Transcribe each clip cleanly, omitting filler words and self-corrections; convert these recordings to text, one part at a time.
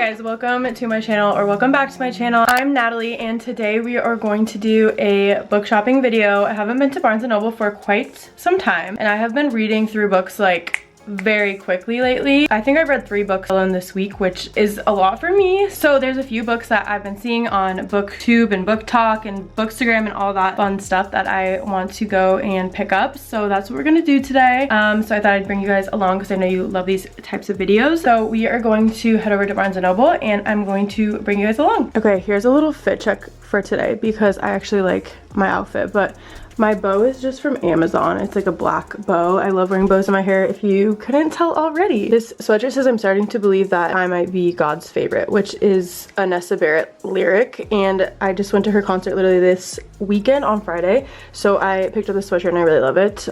guys, welcome to my channel, or welcome back to my channel. I'm Natalie and today we are going to do a book shopping video. I haven't been to Barnes & Noble for quite some time and I have been reading through books like very quickly lately. I think I've read 3 books alone this week, which is a lot for me. So there's a few books that I've been seeing on BookTube and BookTok and Bookstagram and all that fun stuff that I want to go and pick up. So that's what we're gonna do today. So I thought I'd bring you guys along because I know you love these types of videos. So we are going to head over to Barnes & Noble and I'm going to bring you guys along. Okay, here's a little fit check for today because I actually like my outfit, but my bow is just from Amazon. It's like a black bow. I love wearing bows in my hair if you couldn't tell already. This sweater says I'm starting to believe that I might be God's favorite, which is a Nessa Barrett lyric. And I just went to her concert literally this weekend on Friday. So I picked up this sweatshirt and I really love it.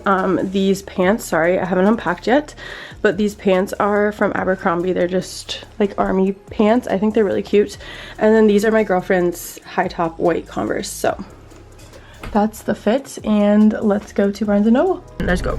These pants, sorry, I haven't unpacked yet, but these pants are from Abercrombie. They're just like army pants. I think they're really cute. And then these are my girlfriend's high top white Converse. So that's the fit, and let's go to Barnes & Noble. Let's go.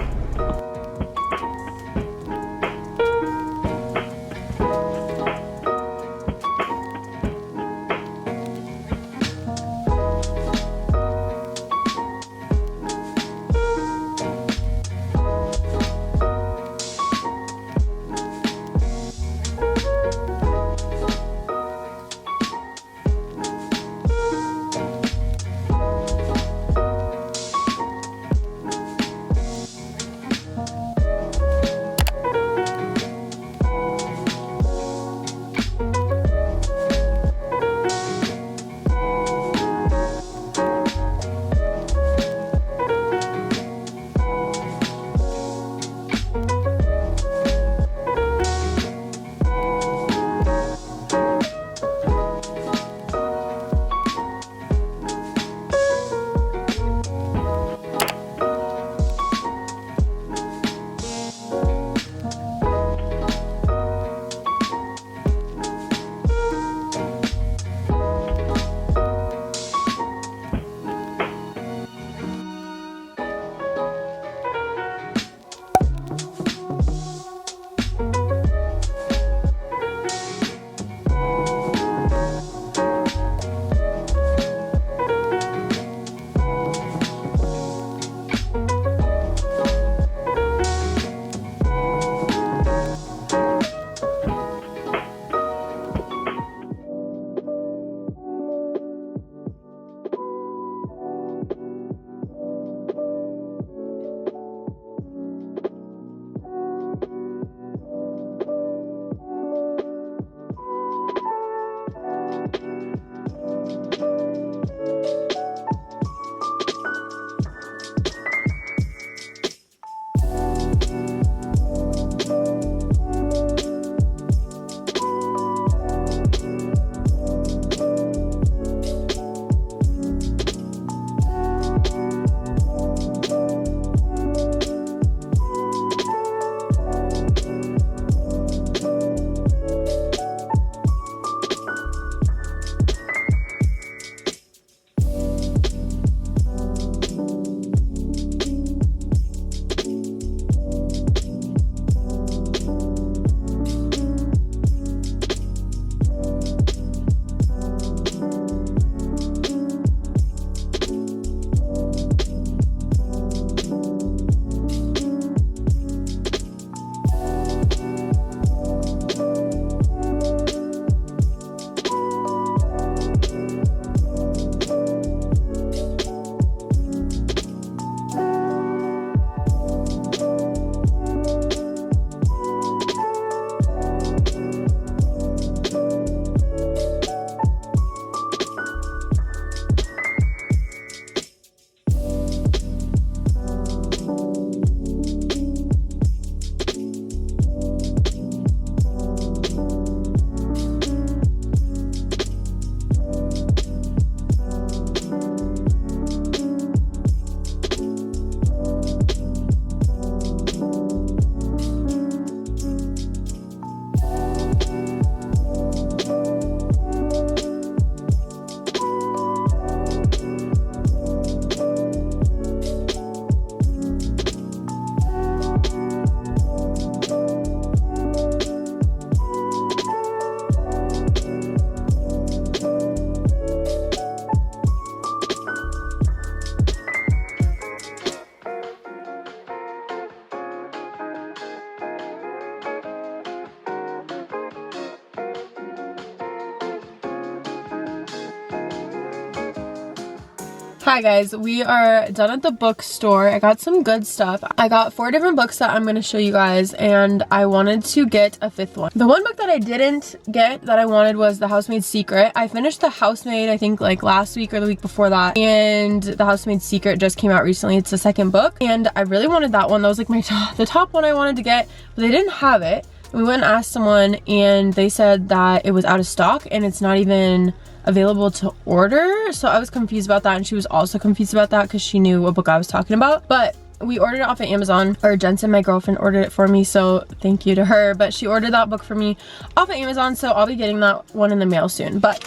Hi guys, we are done at the bookstore. I got some good stuff. I got 4 different books that I'm going to show you guys, and I wanted to get a 5th one. The one book that I didn't get that I wanted was The Housemaid's Secret. I finished The Housemaid, I think like last week or the week before that, and The Housemaid's Secret just came out recently. It's the 2nd book, and I really wanted that one. That was like the top one I wanted to get, but they didn't have it. We went and asked someone, and they said that it was out of stock, and it's not even available to order. So I was confused about that, and she was also confused about that because she knew what book I was talking about. But we ordered it off of Amazon, or Jensen, my girlfriend, ordered it for me, so thank you to her. But she ordered that book for me off of Amazon, so I'll be getting that one in the mail soon. But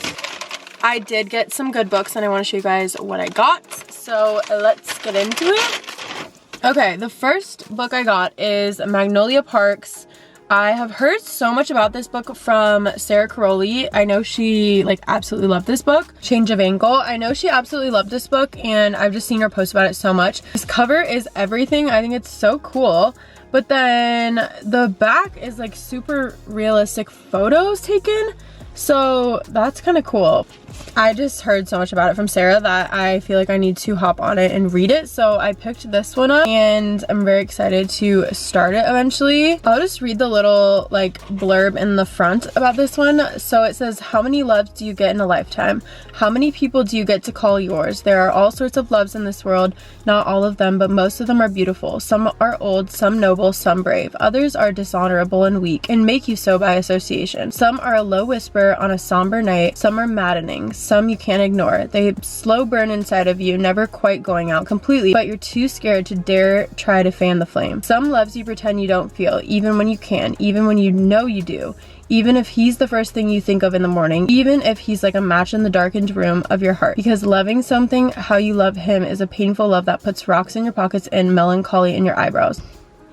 I did get some good books, and I want to show you guys what I got, so let's get into it. Okay, the first book I got is Magnolia Parks. I have heard so much about this book from Sarah Caroli. I know she like absolutely loved this book. Change of Ankle. I know she absolutely loved this book, and I've just seen her post about it so much. This cover is everything. I think it's so cool. But then the back is like super realistic photos taken. So that's kind of cool. I just heard so much about it from Sarah that I feel like I need to hop on it and read it. So I picked this one up, and I'm very excited to start it eventually. I'll just read the little like blurb in the front about this one. So it says, how many loves do you get in a lifetime? How many people do you get to call yours? There are all sorts of loves in this world. Not all of them, but most of them are beautiful. Some are old, some noble, some brave. Others are dishonorable and weak and make you so by association. Some are a low whisper on a somber night. Some are maddening. Some you can't ignore. They slow burn inside of you, never quite going out completely, but you're too scared to dare try to fan the flame. Some loves you pretend you don't feel, even when you can, even when you know you do. Even if he's the first thing you think of in the morning, even if he's like a match in the darkened room of your heart. Because loving something how you love him is a painful love that puts rocks in your pockets and melancholy in your eyebrows.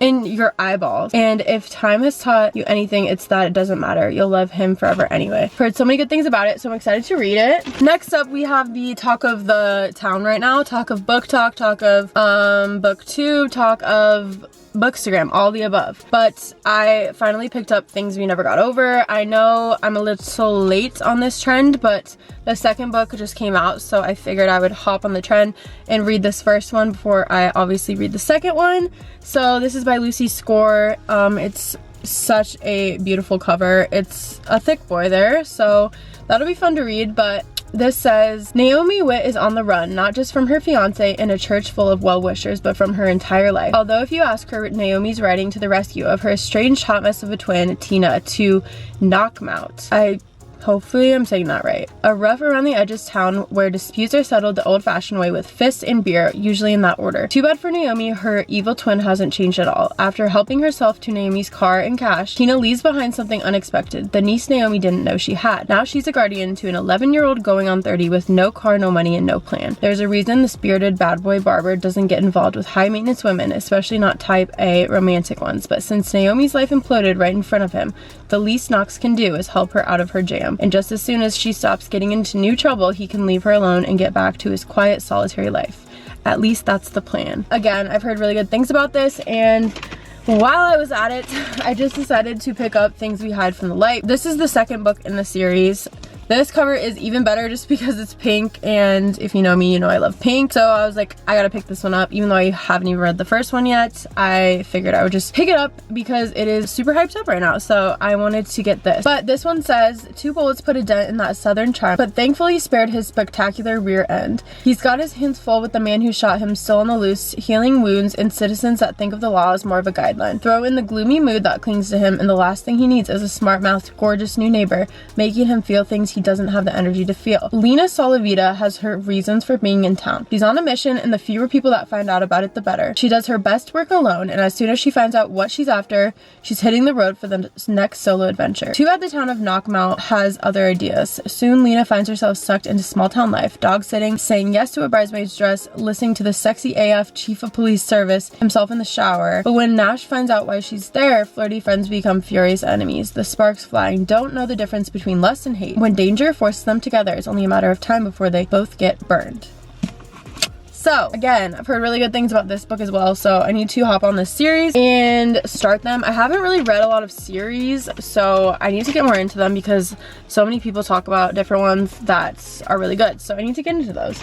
In your eyeballs. And if time has taught you anything, it's that it doesn't matter. You'll love him forever anyway. I've heard so many good things about it, so I'm excited to read it. Next up, we have the talk of the town right now. Talk of book talk, talk of booktube, talk of Bookstagram, all the above. But I finally picked up Things We Never Got Over. I know I'm a little late on this trend, but the 2nd book just came out, so I figured I would hop on the trend and read this first one before I obviously read the 2nd one. So this is by Lucy Score. It's such a beautiful cover. It's a thick boy there, so that'll be fun to read. But this says, Naomi Witt is on the run, not just from her fiance and a church full of well-wishers, but from her entire life. Although if you ask her, Naomi's riding to the rescue of her estranged hot mess of a twin, Tina, to knock 'em out. Hopefully I'm saying that right. A rough around the edges town where disputes are settled the old-fashioned way with fists and beer, usually in that order. Too bad for Naomi, her evil twin hasn't changed at all. After helping herself to Naomi's car and cash, Tina leaves behind something unexpected, the niece Naomi didn't know she had. Now she's a guardian to an 11-year-old going on 30 with no car, no money, and no plan. There's a reason the spirited bad boy barber doesn't get involved with high-maintenance women, especially not type A romantic ones. But since Naomi's life imploded right in front of him, the least Knox can do is help her out of her jam. And just as soon as she stops getting into new trouble, he can leave her alone and get back to his quiet, solitary life. At least that's the plan. Again, I've heard really good things about this, and while I was at it, I just decided to pick up Things We Hide from the Light. This is the 2nd book in the series. This cover is even better just because it's pink, and if you know me, you know I love pink. So I was like, I gotta pick this one up. Even though I haven't even read the first one yet, I figured I would just pick it up because it is super hyped up right now. So I wanted to get this. But this one says, 2 bullets put a dent in that southern charm, but thankfully spared his spectacular rear end. He's got his hands full with the man who shot him still on the loose, healing wounds and citizens that think of the law as more of a guideline. Throw in the gloomy mood that clings to him, and the last thing he needs is a smart-mouthed, gorgeous new neighbor, making him feel things he doesn't have the energy to feel. Lena Solovita has her reasons for being in town. She's on a mission, and the fewer people that find out about it, the better. She does her best work alone, and as soon as she finds out what she's after, she's hitting the road for the next solo adventure. Too bad the town of Knockmount has other ideas. Soon, Lena finds herself sucked into small-town life, dog-sitting, saying yes to a bridesmaid's dress, listening to the sexy AF chief of police service himself in the shower. But when Nash finds out why she's there, flirty friends become furious enemies. The sparks flying don't know the difference between lust and hate. When danger forces them together, it's only a matter of time before they both get burned. So again, I've heard really good things about this book as well, so I need to hop on this series and start them. I haven't really read a lot of series, so I need to get more into them because so many people talk about different ones that are really good, so I need to get into those.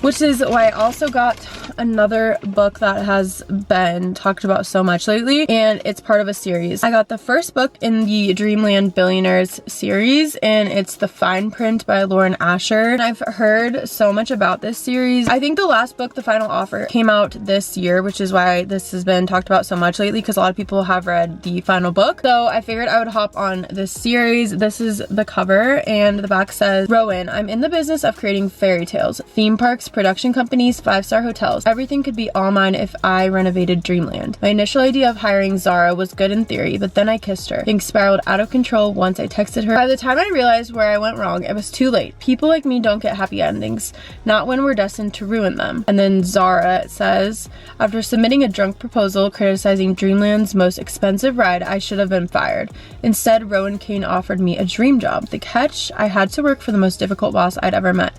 which is why I also got another book that has been talked about so much lately, and it's part of a series. I got the first book in the Dreamland Billionaires series, and it's The Fine Print by Lauren Asher. And I've heard so much about this series. I think the last book, The Final Offer, came out this year, which is why this has been talked about so much lately, because a lot of people have read the final book. So I figured I would hop on this series. This is the cover, and the back says, Rowan, I'm in the business of creating fairy tales, theme parks, production companies, 5-star hotels. Everything could be all mine if I renovated Dreamland. My initial idea of hiring Zara was good in theory, but then I kissed her. Things spiraled out of control once I texted her. By the time I realized where I went wrong, it was too late. People like me don't get happy endings, not when we're destined to ruin them. And then Zara says, after submitting a drunk proposal criticizing Dreamland's most expensive ride, I should have been fired. Instead, Rowan Kane offered me a dream job. The catch, I had to work for the most difficult boss I'd ever met.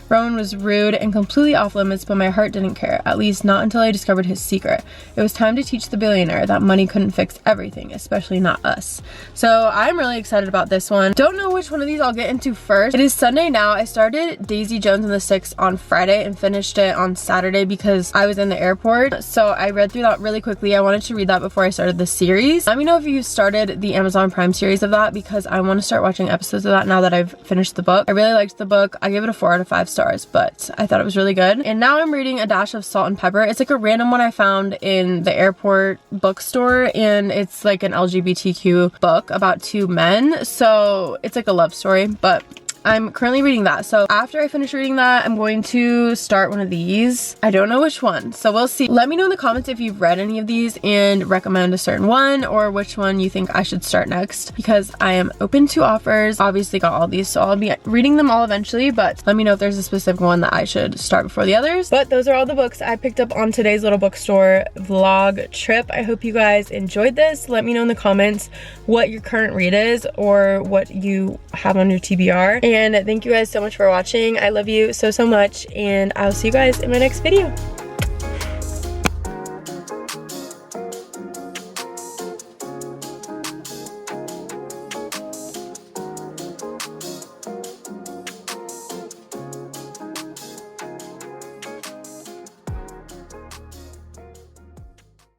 Rowan was rude and completely off limits, but my heart didn't care, at least not until I discovered his secret. It was time to teach the billionaire that money couldn't fix everything, especially not us. So I'm really excited about this one. Don't know which one of these I'll get into first. It is Sunday now. I started Daisy Jones and the Six on Friday and finished it on Saturday because I was in the airport. So I read through that really quickly. I wanted to read that before I started the series. Let me know if you started the Amazon Prime series of that, because I want to start watching episodes of that now that I've finished the book. I really liked the book. I gave it a 4 out of 5 stars. But I thought it was really good. And now I'm reading A Dash of Salt and Pepper. It's like a random one I found in the airport bookstore, and it's like an LGBTQ book about 2 men. So it's like a love story, but I'm currently reading that. So after I finish reading that, I'm going to start one of these. I don't know which one, so we'll see. Let me know in the comments if you've read any of these and recommend a certain one, or which one you think I should start next, because I am open to offers. Obviously got all these, so I'll be reading them all eventually, but let me know if there's a specific one that I should start before the others. But those are all the books I picked up on today's little bookstore vlog trip. I hope you guys enjoyed this. Let me know in the comments what your current read is, or what you have on your TBR. And thank you guys so much for watching. I love you so much, and I'll see you guys in my next video.